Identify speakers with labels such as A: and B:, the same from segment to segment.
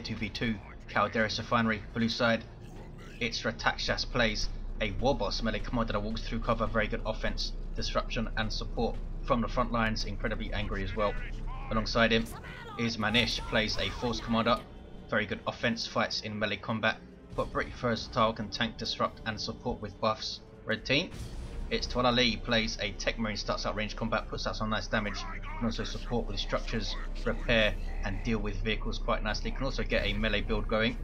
A: 2v2 Calderis Refinery. Blue side, it's Rataxas plays a Warboss melee commander that walks through cover. Very good offense, disruption and support from the front lines. Incredibly angry as well. Alongside him is Manisz, plays a Force commander. Very good offense, fights in melee combat, but pretty versatile, can tank, disrupt and support with buffs. Red team, it's Toilailee, plays a Techmarine, starts out range combat, puts out some nice damage, can also support with structures, repair and deal with vehicles quite nicely, can also get a melee build going.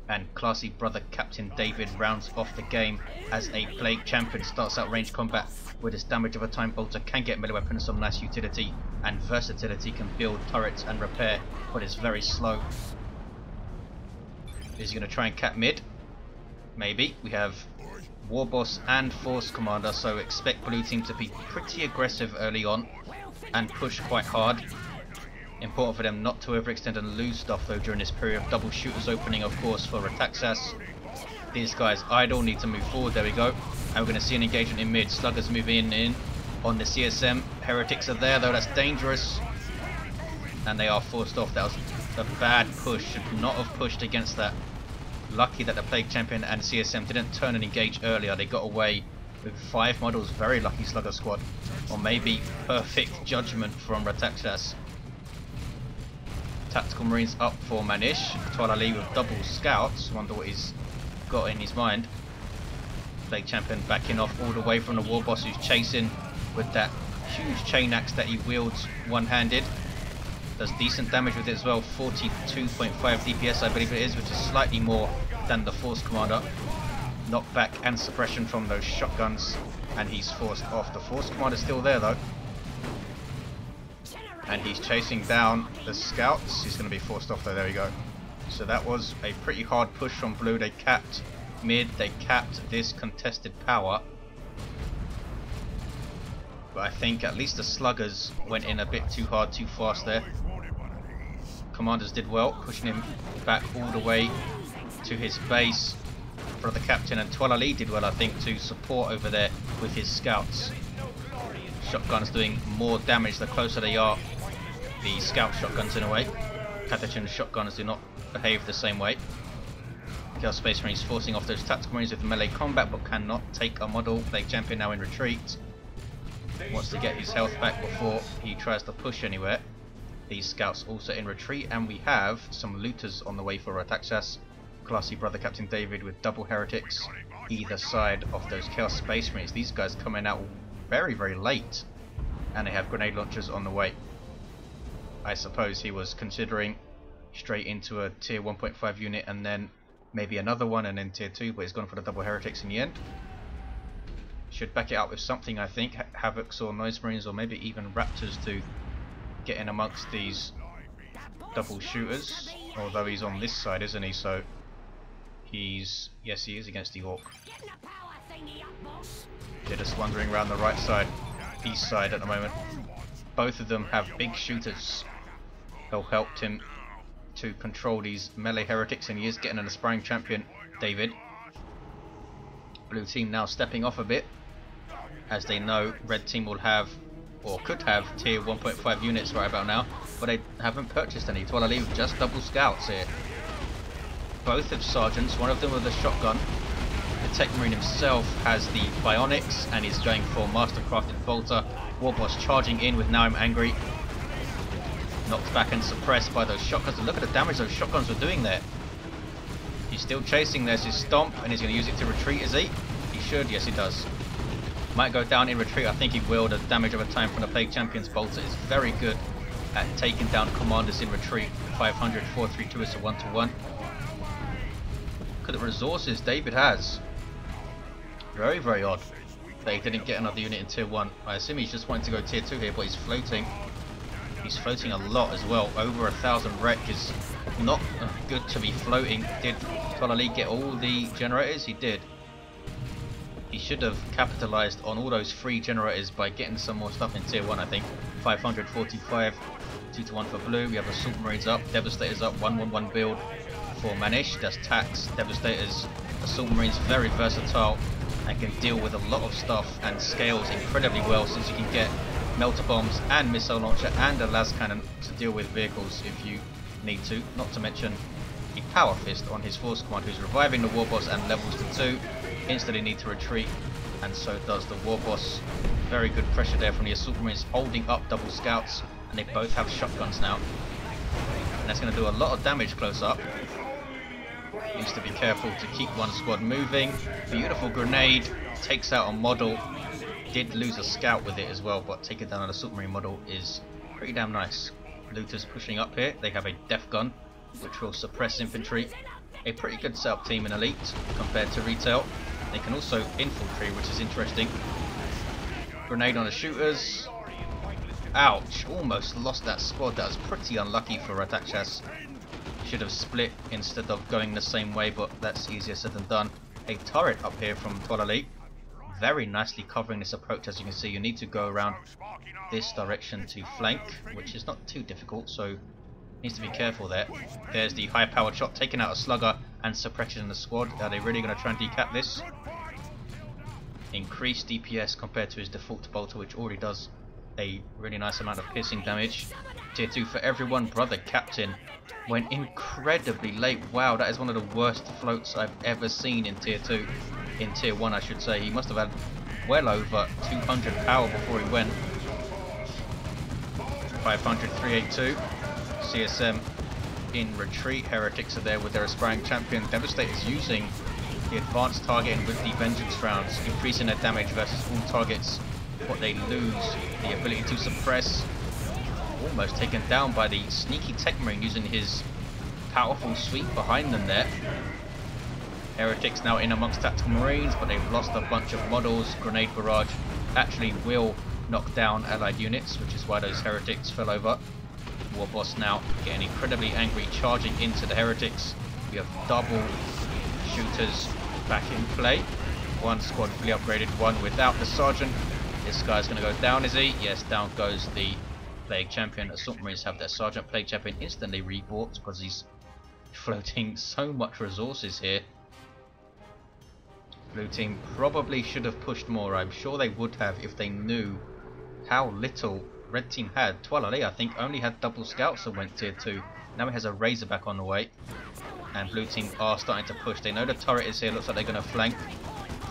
A: And classy brother Captain David rounds off the game as a Plague champion, starts out range combat with his damage of a time bolter, can get melee weapons, some nice utility and versatility, can build turrets and repair, but is very slow. Is he going to try and cap mid? Maybe. We have Warboss and Force commander, so expect blue team to be pretty aggressive early on and push quite hard. Important for them not to overextend and lose stuff though during this period of double shooters opening, of course, for Rataxas. These guys idle, need to move forward. There we go. And we're going to see an engagement in mid. Sluggers moving in on the CSM. Heretics are there though, that's dangerous. And they are forced off. That was a bad push, should not have pushed against that. Lucky that the Plague Champion and CSM didn't turn and engage earlier. They got away with 5 models. Very lucky Slugger squad. Or maybe perfect judgment from Rataxas. Tactical Marines up for Manisz. Toilailee with double scouts. Wonder what he's got in his mind. Plague Champion backing off all the way from the Warboss, who's chasing with that huge chain axe that he wields one-handed. Does decent damage with it as well, 42.5 DPS I believe it is, which is slightly more than the Force commander. Knockback and suppression from those shotguns, and he's forced off. The Force commander is still there though, and he's chasing down the scouts. He's going to be forced off though. There we go. So that was a pretty hard push from blue. They capped mid, they capped this contested power. But I think at least the sluggers went in a bit too hard, too fast there. Commanders did well, pushing him back all the way to his base. Brother Captain and Toilailee did well, I think, to support over there with his scouts. Shotguns doing more damage the closer they are. The scout shotguns in a way. Catachin shotguns do not behave the same way. Chaos Space Marines forcing off those tactical marines with melee combat, but cannot take a model. Plague Champion now in retreat. Wants to get his health back before he tries to push anywhere. These scouts also in retreat, and we have some looters on the way for Rataxas. Classy brother Captain David with double heretics either side of those Chaos Space Marines. These guys coming out very, very late, and they have grenade launchers on the way. I suppose he was considering straight into a tier 1.5 unit and then maybe another one and then tier 2, but he's gone for the double heretics in the end. Should back it up with something, I think, Havocs or Noise Marines or maybe even Raptors to get in amongst these double shooters. Although he's on this side, isn't he? So he's, yes, he is against the Ork. They're just wandering around the right side, east side at the moment. Both of them have big shooters. They'll helped him to control these melee heretics, and he is getting an aspiring champion, David. Blue team now stepping off a bit, as they know red team will have, or could have, tier 1.5 units right about now, but they haven't purchased any. Toilailee with just double scouts here. Both have sergeants, one of them with a shotgun. The Techmarine himself has the bionics and is going for mastercrafted bolter. Warboss charging in with Now I'm Angry. Knocked back and suppressed by those shotguns. And look at the damage those shotguns were doing there. He's still chasing. There's his stomp, and he's going to use it to retreat, is he? He should, yes he does. Might go down in retreat, I think he will. The damage over time from the Plague Champion's bolter is very good at taking down commanders in retreat. 500, 432 is a 1-to-1. Look at the resources David has. Very, very odd that he didn't get another unit in tier 1. I assume he's just wanting to go tier 2 here, but he's floating. He's floating a lot as well. Over 1,000 wreck is not good to be floating. Did Toilailee get all the generators? He did. He should have capitalized on all those free generators by getting some more stuff in tier 1, I think. 545, 2-to-1 for blue. We have Assault Marines up, Devastators up, 1-1-1 build for Manisz. That's tax, Devastators, Assault Marines, very versatile and can deal with a lot of stuff and scales incredibly well, since you can get melter bombs and missile launcher and a las cannon to deal with vehicles if you need to. Not to mention a Power Fist on his Force Command, who's reviving the Warboss and levels to 2. Instantly need to retreat, and so does the Warboss. Very good pressure there from the Assault Marines, holding up double scouts, and they both have shotguns now. And that's going to do a lot of damage close up. Needs to be careful to keep one squad moving. Beautiful grenade, takes out a model. Did lose a scout with it as well, but taking down an Assault Marine model is pretty damn nice. Looters pushing up here. They have a Death Gun, which will suppress infantry. A pretty good setup team in Elite compared to Retail. They can also infiltrate, which is interesting. Grenade on the shooters. Ouch, almost lost that squad. That was pretty unlucky for Rataxas. Should have split instead of going the same way, but that's easier said than done. A turret up here from Toilailee. Very nicely covering this approach. As you can see, you need to go around this direction to flank, which is not too difficult, so needs to be careful there. There's the high powered shot, taking out a slugger and suppression the squad. Are they really going to try and decap this? Increased DPS compared to his default bolter, which already does a really nice amount of piercing damage. Tier 2 for everyone. Brother Captain went incredibly late. Wow, that is one of the worst floats I've ever seen in Tier 2. In Tier 1, I should say. He must have had well over 200 power before he went. 500, 382. CSM in retreat. Heretics are there with their aspiring champion. Devastator's using the advanced targeting with the vengeance rounds, increasing their damage versus all targets. What they lose, the ability to suppress. Almost taken down by the sneaky Techmarine using his powerful sweep behind them there. Heretics now in amongst tactical marines, but they've lost a bunch of models. Grenade barrage actually will knock down allied units, which is why those heretics fell over. Warboss now getting incredibly angry, charging into the heretics. We have double shooters back in play. One squad fully upgraded, one without the sergeant. This guy's going to go down, is he? Yes, down goes the Plague Champion. Assault Marines have their sergeant. Plague Champion instantly rebought because he's floating so much resources here. Blue team probably should have pushed more. I'm sure they would have if they knew how little red team had. Toilailee, I think, only had double scouts that went tier 2. Now he has a Razorback on the way. And blue team are starting to push. They know the turret is here. Looks like they're going to flank.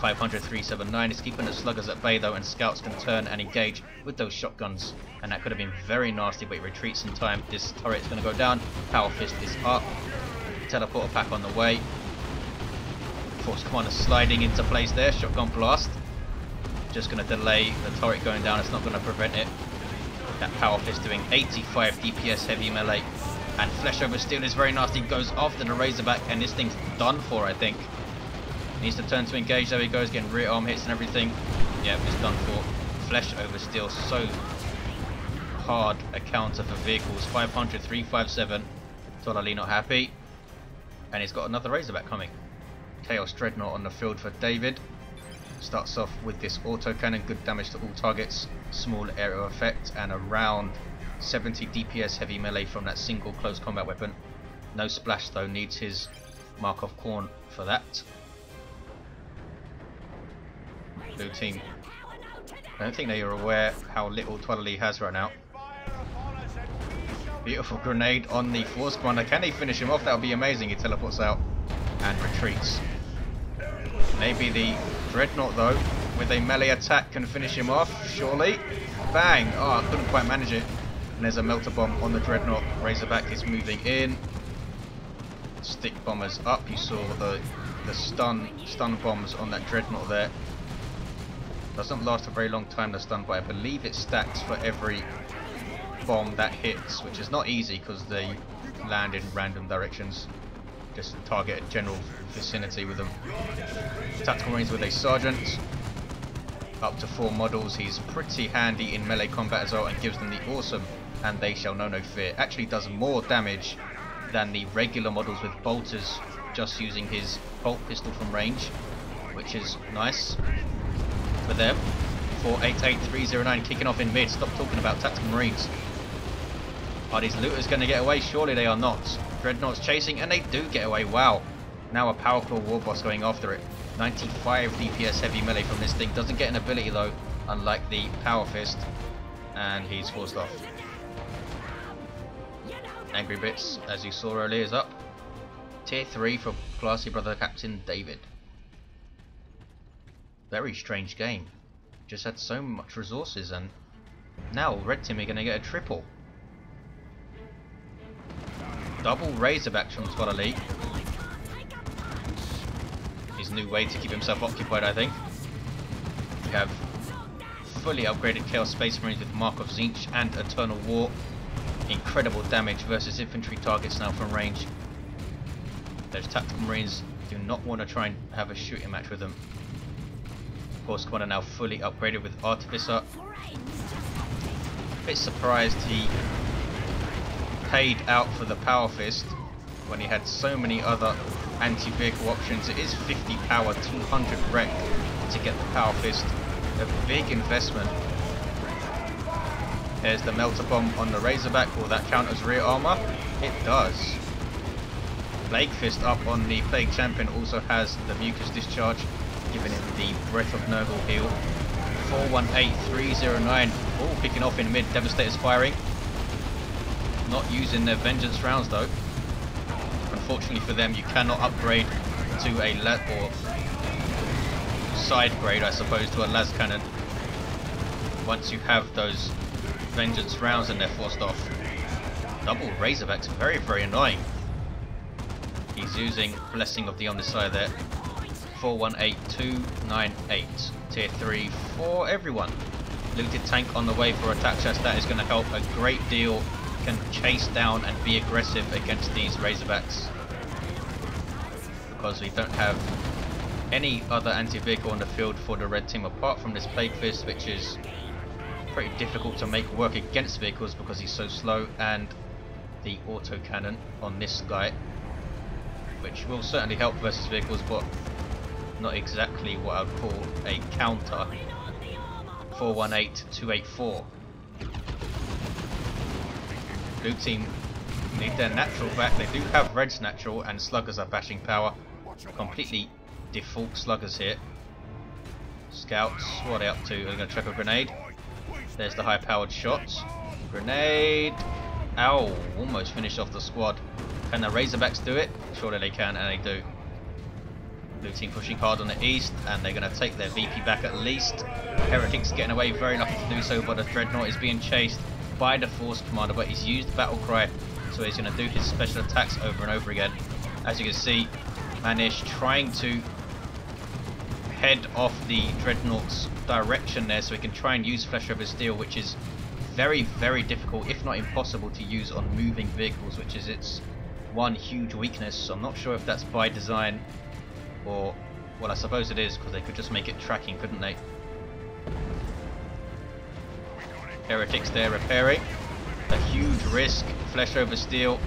A: 500, 379 is keeping the sluggers at bay though, and scouts can turn and engage with those shotguns. And that could have been very nasty, but he retreats in time. This turret is going to go down. Power Fist is up. Teleporter pack on the way. Force Commander sliding into place there. Shotgun blast. Just going to delay the turret going down. It's not going to prevent it. That Power Fist doing 85 DPS heavy melee. And Flesh over Steel is very nasty. Goes after the Razorback, and this thing's done for, I think. Needs to turn to engage. There he goes, getting rear arm hits and everything. Yeah, it's done for. Flesh over Steel, so hard a counter for vehicles. 500, 357. Toilailee not happy. And he's got another Razorback coming. Chaos Dreadnought on the field for David. Starts off with this autocannon, good damage to all targets, small area effect, and around 70 DPS heavy melee from that single close combat weapon. No splash though, needs his Mark of Khorne for that. Blue team, I don't think they are aware how little Toilailee has right now. Beautiful grenade on the Force Commander. Can he finish him off? That would be amazing. He teleports out and retreats. Maybe the Dreadnought though, with a melee attack, can finish him off, surely. Bang! Oh, I couldn't quite manage it. And there's a Melter Bomb on the Dreadnought. Razorback is moving in. Stick bombers up. You saw the stun bombs on that Dreadnought there. Doesn't last a very long time, the stun, but I believe it stacks for every bomb that hits, which is not easy because they land in random directions. Just target a general vicinity with them. Tactical Marines with a sergeant. Up to 4 models. He's pretty handy in melee combat as well, and gives them the awesome "and they shall know no fear." Actually does more damage than the regular models with bolters, just using his bolt pistol from range, which is nice for them. 488309 kicking off in mid. Stop talking about tactical marines. Are these looters going to get away? Surely they are not. Dreadnoughts chasing, and they do get away. Wow. Now a powerful Warboss going after it. 95 DPS heavy melee from this thing. Doesn't get an ability though, unlike the Power Fist. And he's forced off. Angry Bits, as you saw earlier, is up. Tier 3 for classy brother Captain David. Very strange game. Just had so much resources, and now red team are going to get a triple. Double Razorbacks from Toilailee. His new way to keep himself occupied, I think. We have fully upgraded Chaos Space Marines with Mark of Tzeentch and Eternal War. Incredible damage versus infantry targets now from range. Those tactical marines do not want to try and have a shooting match with them. Of course, Commander now fully upgraded with Artificer. A bit surprised he paid out for the Power Fist when he had so many other anti-vehicle options. It is 50 power, 200 wreck to get the Power Fist. A big investment. There's the Melter Bomb on the Razorback. Will that count as rear armor? It does. Plague Fist up on the Plague Champion also has the Mucus Discharge, giving it the Breath of Nurgle heal. 418309, all kicking off in mid. Devastator's firing. Not using their Vengeance rounds though. Unfortunately for them, you cannot upgrade to a or side grade, I suppose, to a las cannon once you have those Vengeance rounds and they're forced off. Double Razorbacks, very, very annoying. He's using Blessing of the Omnissiah there. 418298. Tier 3 for everyone. Looted tank on the way for Rataxas. That is going to help a great deal. Can chase down and be aggressive against these Razorbacks. Because we don't have any other anti-vehicle on the field for the red team apart from this Plague Fist, which is pretty difficult to make work against vehicles because he's so slow, and the autocannon on this guy, which will certainly help versus vehicles, but not exactly what I would call a counter. 418284. Blue team need their natural back. They do have red's natural, and sluggers are bashing power. Completely default sluggers here. Scouts, what are they up to? They're going to chuck a grenade. There's the high powered shot. Grenade. Ow, almost finished off the squad. Can the Razorbacks do it? Surely they can, and they do. Blue team pushing hard on the east, and they're going to take their VP back at least. Heretic's getting away, very lucky to do so, but the Dreadnought is being chased by the Force Commander, but he's used Battle Cry, so he's going to do his special attacks over and over again. As you can see, Manisz trying to head off the Dreadnought's direction there, so he can try and use Flesh Over Steel, which is very, very difficult, if not impossible, to use on moving vehicles, which is its one huge weakness. So I'm not sure if that's by design, or, well, I suppose it is, because they could just make it tracking, couldn't they? Heretics there repairing. A huge risk, Flesh Over Steel,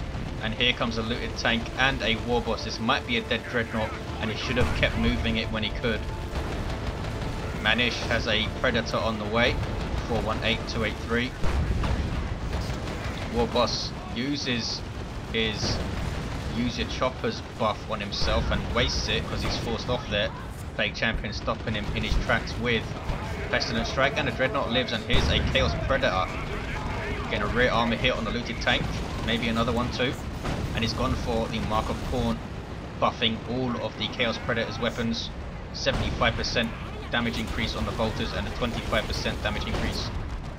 A: and here comes a looted tank and a Warboss. This might be a dead Dreadnought, and he should have kept moving it when he could. Manisz has a Predator on the way. 418283. Warboss uses his Use Your Choppers buff on himself and wastes it because he's forced off there. Plague Champion stopping him in his tracks with Pestilent Strike, and the Dreadnought lives, and here's a Chaos Predator. Getting a rear armor hit on the looted tank, maybe another one too. And he's gone for the Mark of Khorne, buffing all of the Chaos Predator's weapons. 75% damage increase on the bolters and a 25% damage increase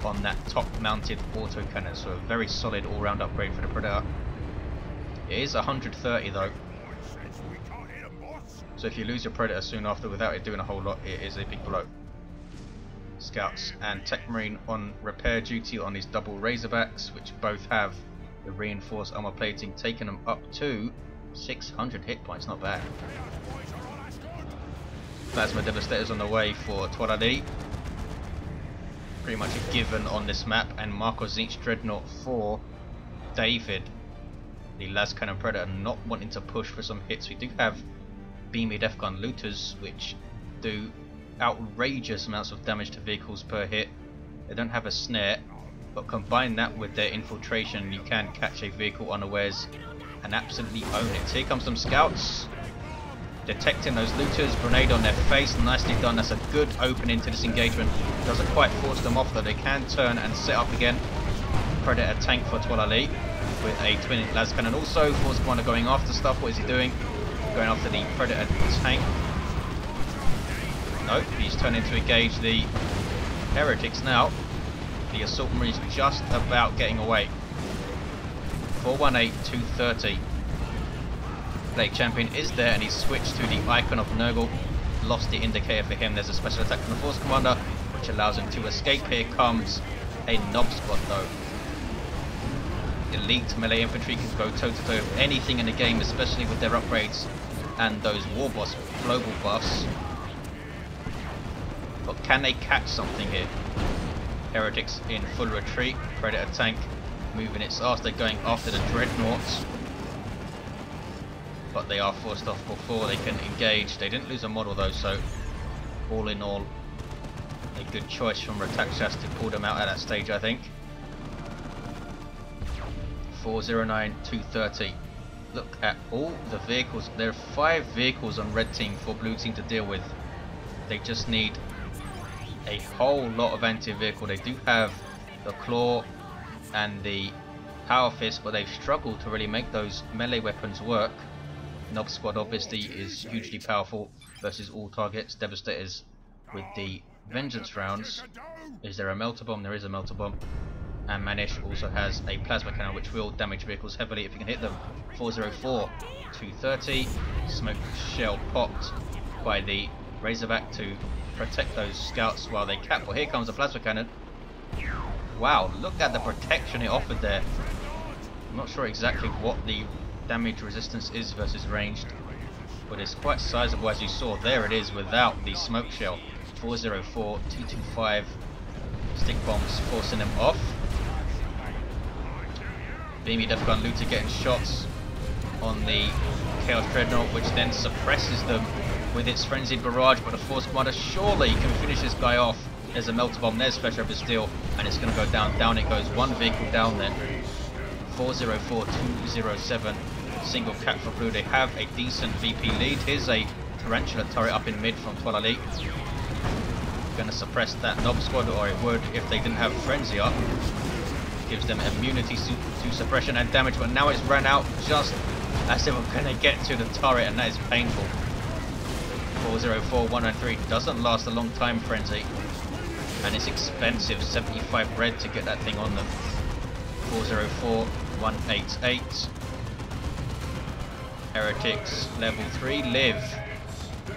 A: on that top mounted autocannon. So a very solid all-round upgrade for the Predator. It is 130 though, so if you lose your Predator soon after without it doing a whole lot, it is a big blow. Scouts and Techmarine on repair duty on these double Razorbacks, which both have the reinforced armor plating, taking them up to 600 hit points. Not bad. Plasma Devastators on the way for Toilailee. Pretty much a given on this map, and Mark of Tzeentch Dreadnought for David. The las cannon Predator not wanting to push for some hits. We do have beamy death gun looters, which do outrageous amounts of damage to vehicles per hit. They don't have a snare, but combine that with their infiltration, you can catch a vehicle unawares and absolutely own it. Here comes some scouts, detecting those looters. Grenade on their face, nicely done. That's a good opening to this engagement. Doesn't quite force them off though. They can turn and set up again. Predator tank for Toilailee. with a twin las cannon. Also, Force Commander going after stuff. What is he doing? Going after the Predator tank. Nope, he's turning to engage the heretics now. The Assault Marines just about getting away. 418, 230. Plague Champion is there, and he's switched to the Icon of Nurgle. Lost the indicator for him. There's a special attack from the Force Commander, which allows him to escape. Here comes a Nob Squad though. Elite melee infantry can go toe to toe with anything in the game, especially with their upgrades and those Warboss global buffs. But can they catch something here? Heretics in full retreat. Predator tank moving its arse. They're going after the Dreadnoughts, but they are forced off before they can engage. They didn't lose a model though, so all in all, a good choice from Rataxas to pull them out at that stage, I think. 409, 230. Look at all the vehicles. There are 5 vehicles on red team for blue team to deal with. They just need a whole lot of anti-vehicle. They do have the claw and the power fist, but they've struggled to really make those melee weapons work. Nob Squad obviously is hugely powerful versus all targets. Devastators with the vengeance rounds. Is there a melter bomb? There is a melter bomb. And Manisz also has a plasma cannon which will damage vehicles heavily if you can hit them. 404, 230. Smoke shell popped by the Razorback to protect those scouts while they cap. Well, here comes the plasma cannon. Wow, look at the protection it offered there. I'm not sure exactly what the damage resistance is versus ranged, but it's quite sizable, as you saw. There it is without the smoke shell. 404, 225 stick bombs forcing them off. Beamy Death Gun Looter getting shots on the Chaos Dreadnought, which then suppresses them with its frenzied barrage, but the Force Commander surely can finish this guy off. There's a melter bomb, there's Special Rapid Steel, and it's going to go down. Down it goes, one vehicle down there. 404, 207, single cap for blue. They have a decent VP lead. Here's a Tarantula turret up in mid from Toilailee. Going to suppress that Nob Squad, or it would if they didn't have Frenzy up. Gives them immunity to suppression and damage, but now it's ran out just as they were going to get to the turret, and that is painful. 404, 103 doesn't last a long time, Frenzy, and it's expensive, 75 red to get that thing on them. 404, 188. Heretics level 3 live.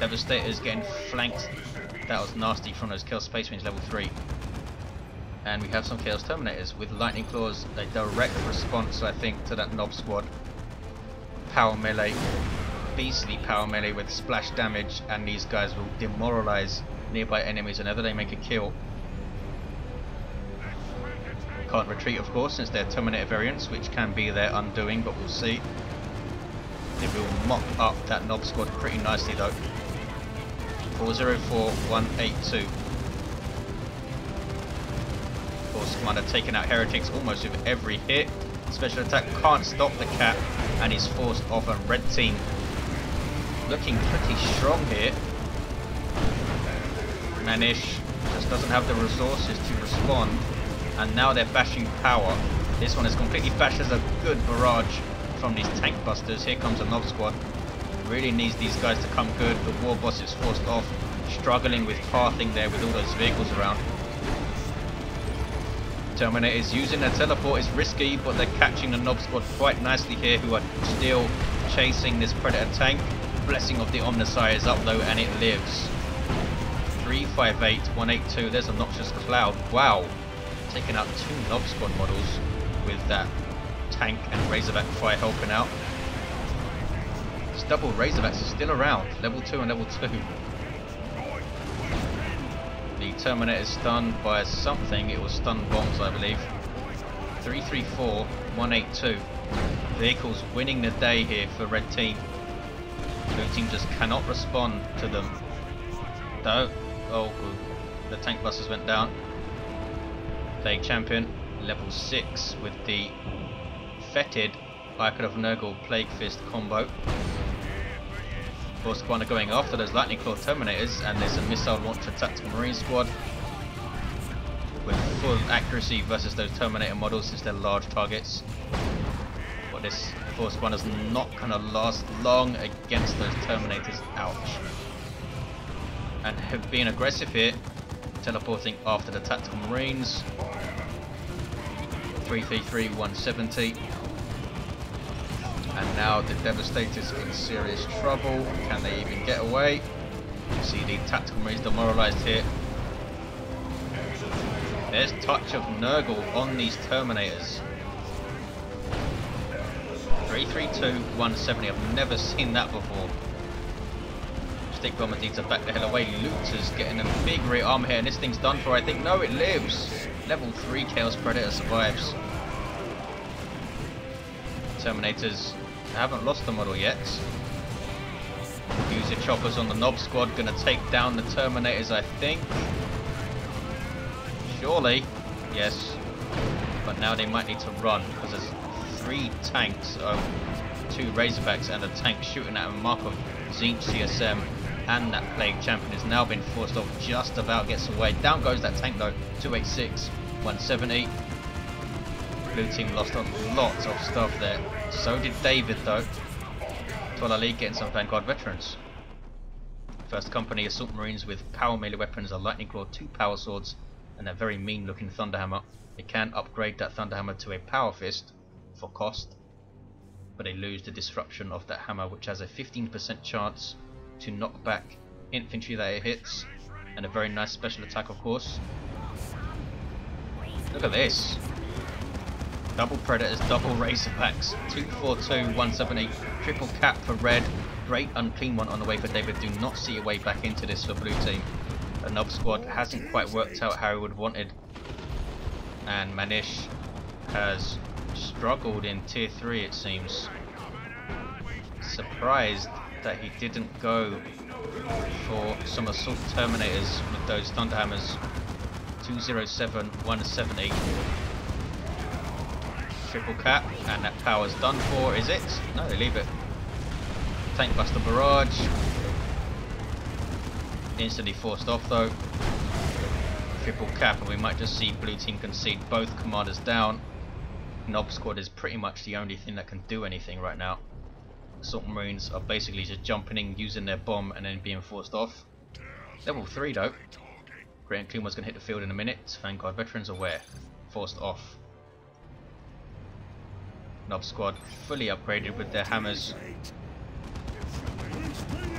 A: Devastators getting flanked. That was nasty from those Chaos Space Marines level 3. And we have some Chaos Terminators with Lightning Claws, a direct response, I think, to that Nob Squad. Power melee, beastly power melee with splash damage, and these guys will demoralize nearby enemies whenever they make a kill. Can't retreat, of course, since they're Terminator variants, which can be their undoing, but we'll see. They will mop up that Nob Squad pretty nicely though. 404, 182. Force Commander taking out Heretics almost with every hit. Special attack can't stop the cap, and he's forced off, and red team looking pretty strong here. Manisz just doesn't have the resources to respond, and now they're bashing power. This one is completely bashed. As a good barrage from these tank busters. Here comes a Nob Squad. Really needs these guys to come good. The Warboss is forced off, struggling with pathing there with all those vehicles around. Terminator is using their teleport. It's risky, but they're catching the Nob Squad quite nicely here, who are still chasing this Predator tank. Blessing of the Omnissiah is up though, and it lives. 358, 182. There's a Noxious Cloud. Wow. Taking out 2 Nob Squad models with that tank and Razorback fire helping out. This double Razorbacks is still around. Level 2 and level 2. The Terminator is stunned by something. It was stun bombs, I believe. 334, 182. Vehicles winning the day here for red team. Blue team just cannot respond to them. Though, oh, the tank busters went down. Plague Champion, level 6 with the fetid Icon of Nurgle Plague Fist combo. Force Commander going after those Lightning Claw Terminators, and there's a missile launcher tactical Marine Squad with full accuracy versus those Terminator models since they're large targets. But this force one is not going to last long against those Terminators. Ouch. And being aggressive here, teleporting after the Tactical Marines. 333, 170. And now the Devastator's in serious trouble. Can they even get away? You see the Tactical Marines demoralised here. There's touch of Nurgle on these Terminators. 332, 170. I've never seen that before. Stick Bomber needs to back the hell away. Looter's getting a big rear armor here, and this thing's done for, I think. No, it lives. Level 3 Chaos Predator survives. Terminators haven't lost the model yet. Use your choppers on the Nob Squad. Gonna take down the Terminators, I think. Surely. Yes. But now they might need to run, because there's 3 tanks, 2 Razorbacks and a tank shooting at a mark of Zinch CSM, and that Plague Champion has now been forced off, just about gets away. Down goes that tank though, 286, 170. Blue team lost a lot of stuff there. So did David though. Toilailee getting some Vanguard veterans. First company assault marines with power melee weapons, a lightning claw, 2 power swords, and a very mean looking thunderhammer. They can upgrade that thunderhammer to a power fist for cost, but they lose the disruption of that hammer, which has a 15% chance to knock back infantry that it hits, and a very nice special attack of course. Look at this. Double Predators, double Razorbacks, 242, 170, triple cap for red, great unclean one on the way for David. Do not see a way back into this for blue team. The Nob Squad hasn't quite worked out how he would have wanted, and Manisz has struggled in tier 3 it seems. Surprised that he didn't go for some assault Terminators with those Thunderhammers. 207, 170. Triple cap, and that power's done for, is it? No, they leave it. Tank Buster Barrage. Instantly forced off though. Triple cap, and we might just see blue team concede both commanders down. Nob Squad is pretty much the only thing that can do anything right now. Assault Marines are basically just jumping in, using their bomb, and then being forced off. Level 3 though. Great and Clean one's going to hit the field in a minute. Vanguard veterans are where? Forced off. Nob Squad fully upgraded with their hammers.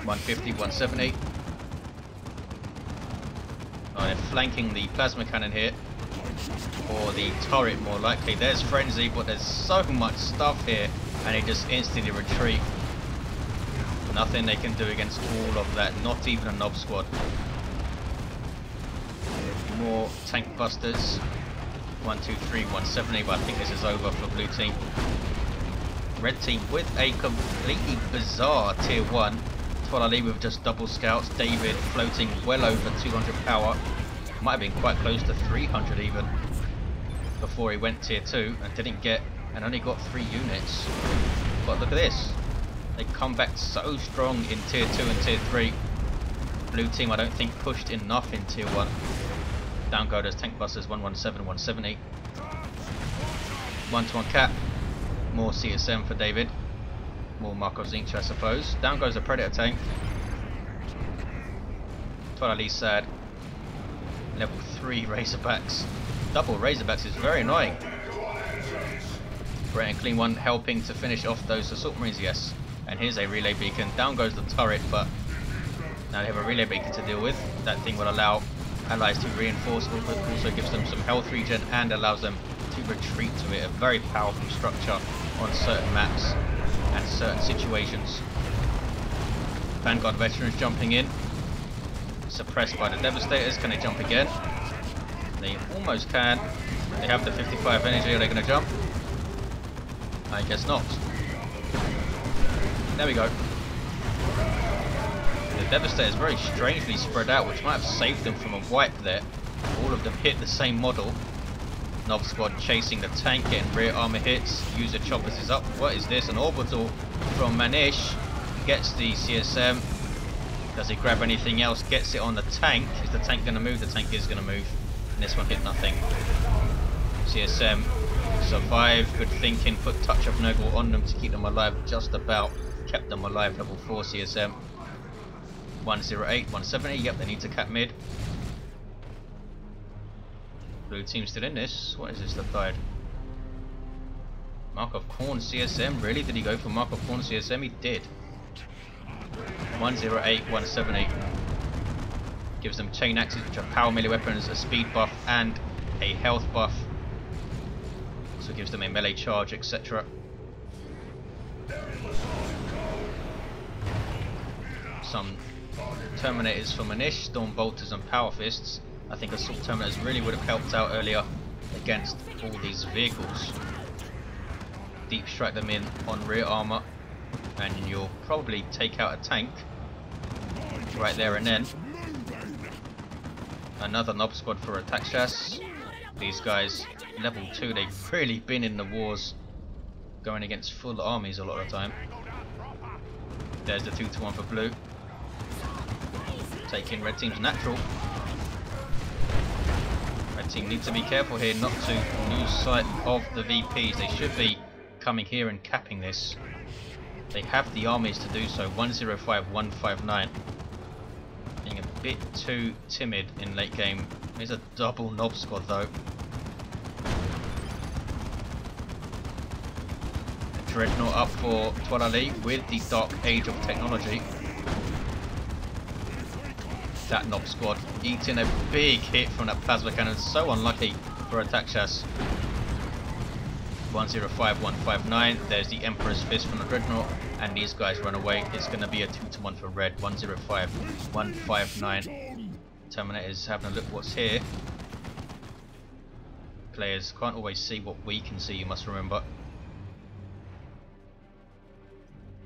A: 150, 170. Oh, they're flanking the plasma cannon here. Or the turret more likely. There's Frenzy, but there's so much stuff here, and they just instantly retreat. Nothing they can do against all of that, not even a Nob Squad. More tank busters. 1, 2, 3, 170, but I think this is over for blue team. Red team with a completely bizarre tier 1. Toilailee with just double scouts. David floating well over 200 power. Might have been quite close to 300 even before he went tier 2 and didn't get, and only got 3 units. But look at this. They come back so strong in tier 2 and tier 3. Blue team I don't think pushed enough in tier 1. Down go those tank busters, 117, 170. 1-to-1 cap. More CSM for David. More Markov Zinch I suppose. Down goes the Predator tank. Toilailee sad. Level 3 Razorbacks. Double Razorbacks is very annoying. Great and Clean one helping to finish off those assault marines, yes. And here's a relay beacon. Down goes the turret, but now they have a relay beacon to deal with. That thing will allow allies to reinforce, but also gives them some health regen and allows them to retreat to it. A very powerful structure on certain maps and certain situations. Vanguard veterans jumping in. Suppressed by the Devastators. Can they jump again? They almost can. They have the 55 energy. Are they going to jump? I guess not. There we go. The Devastator is very strangely spread out, which might have saved them from a wipe there. All of them hit the same model. Nob Squad chasing the tank, getting rear armor hits. User choppers is up. What is this? An orbital from Manisz. Gets the CSM. Does he grab anything else? Gets it on the tank. Is the tank going to move? The tank is going to move. And this one hit nothing. CSM Survive, good thinking, put touch of Nurgle on them to keep them alive, just about kept them alive. Level 4 CSM. 108, 170, yep, they need to cap mid. Blue team still in this. What is this that died? Mark of Khorne CSM, really? Did he go for Mark of Khorne CSM? He did. 108, 170. Gives them chain axes, which are power melee weapons, a speed buff and a health buff. Also gives them a melee charge, etc. Some Terminators for Manisz, Storm Bolters and Power Fists. I think Assault Terminators really would have helped out earlier against all these vehicles. Deep strike them in on rear armor, and you'll probably take out a tank right there and then. Another Nob Squad for Rataxas. These guys, level 2, they've really been in the wars going against full armies a lot of the time. There's the 2-to-1 for blue. Taking red team's natural. Red team needs to be careful here not to lose sight of the VPs. They should be coming here and capping this. They have the armies to do so. 105, 159. Being a bit too timid in late game. There's a double Nob Squad though. A Dreadnought up for Toilailee with the Dark Age of Technology. That Nob Squad eating a big hit from that plasma cannon. So unlucky for Rataxas. 105, 159. There's the Emperor's Fist from the Dreadnought, and these guys run away. It's going to be a 2-to-1 for red. 105, 159. Terminators having a look what's here. Players can't always see what we can see, you must remember.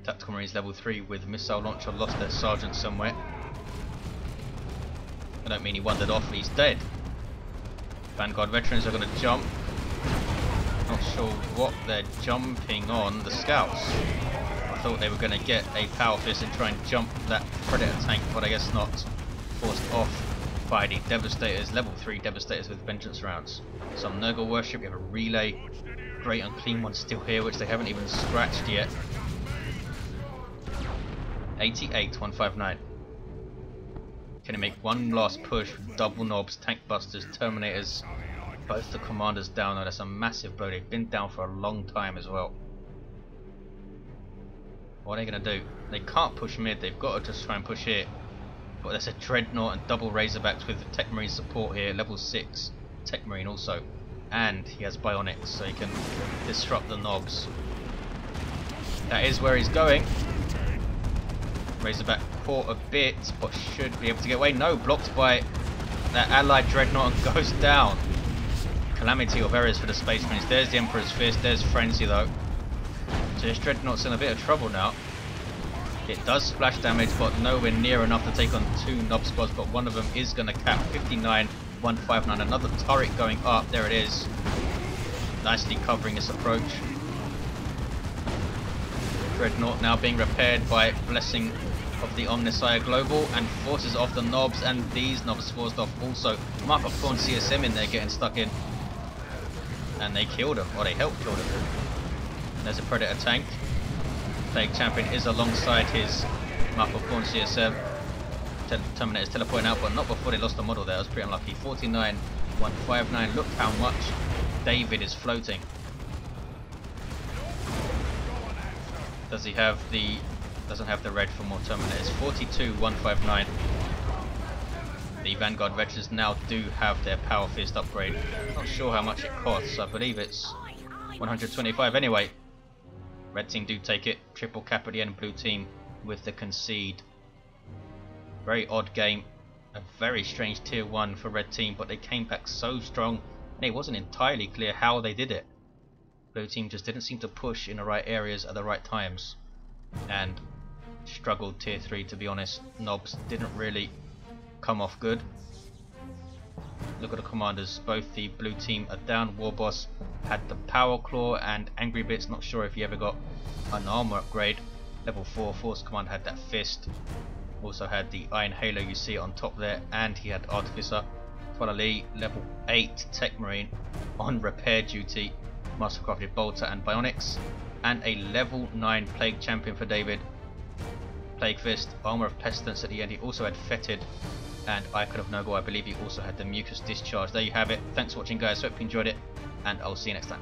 A: Tactical Marines level 3 with missile launcher, lost their sergeant somewhere. I don't mean he wandered off, he's dead. Vanguard veterans are going to jump. Not sure what they're jumping on. The scouts. I thought they were going to get a power fist and try and jump that predator tank, but I guess not. Forced off by the Devastators, level 3 Devastators with vengeance rounds. Some Nurgle worship, you have a relay. Great Unclean One still here, which they haven't even scratched yet. 88, 159. Can he make one last push with double knobs, tank busters, terminators? Both the commanders down. Oh, that's a massive blow. They've been down for a long time as well. What are they going to do? They can't push mid. They've got to just try and push here. But there's a Dreadnought and double Razorbacks with Techmarine support here. Level 6 Techmarine also. And he has Bionics, so he can disrupt the knobs. That is where he's going. Razorback caught a bit, but should be able to get away. No, blocked by that allied Dreadnought and goes down. Calamity of errors for the Space Marines. There's the Emperor's Fist, there's Frenzy though. So this Dreadnought's in a bit of trouble now. It does splash damage, but nowhere near enough to take on 2 Nob Squads, but one of them is going to cap. 59, 159. Another turret going up, there it is. Nicely covering this approach. Dreadnought now being repaired by Blessing of the Omnissiah Global, and forces off the knobs, and these knobs forced off also. Mark of Khorne CSM in there getting stuck in. And they killed him, or they helped kill him. There's a Predator tank. Plague Champion is alongside his Mark of Khorne CSM. Terminator's teleporting out, but not before they lost the model there. That was pretty unlucky. 49, 159. Look how much David is floating. Does he have the... doesn't have the red for more Terminators. 42, 159. The Vanguard veterans now do have their Power Fist upgrade. Not sure how much it costs. I believe it's 125 anyway. Red team do take it. Triple cap at the end. Blue team with the concede. Very odd game. A very strange tier 1 for red team, but they came back so strong, and it wasn't entirely clear how they did it. Blue team just didn't seem to push in the right areas at the right times, and struggled tier 3, to be honest. Knobs didn't really come off good. Look at the commanders. Both the blue team are down. Warboss had the Power Claw and Angry Bits. Not sure if he ever got an armor upgrade. Level 4 Force Command had that Fist. Also had the Iron Halo, you see it on top there, and he had Artificer. Toilailee level 8 Techmarine on repair duty. Mastercrafted Bolter and Bionics, and a level 9 Plague Champion for David. Plague Fist, Armour of Pestilence at the end. He also had Fetid and Icon of Nurgle. I believe he also had the Mucus Discharge. There you have it. Thanks for watching, guys. Hope you enjoyed it, and I'll see you next time.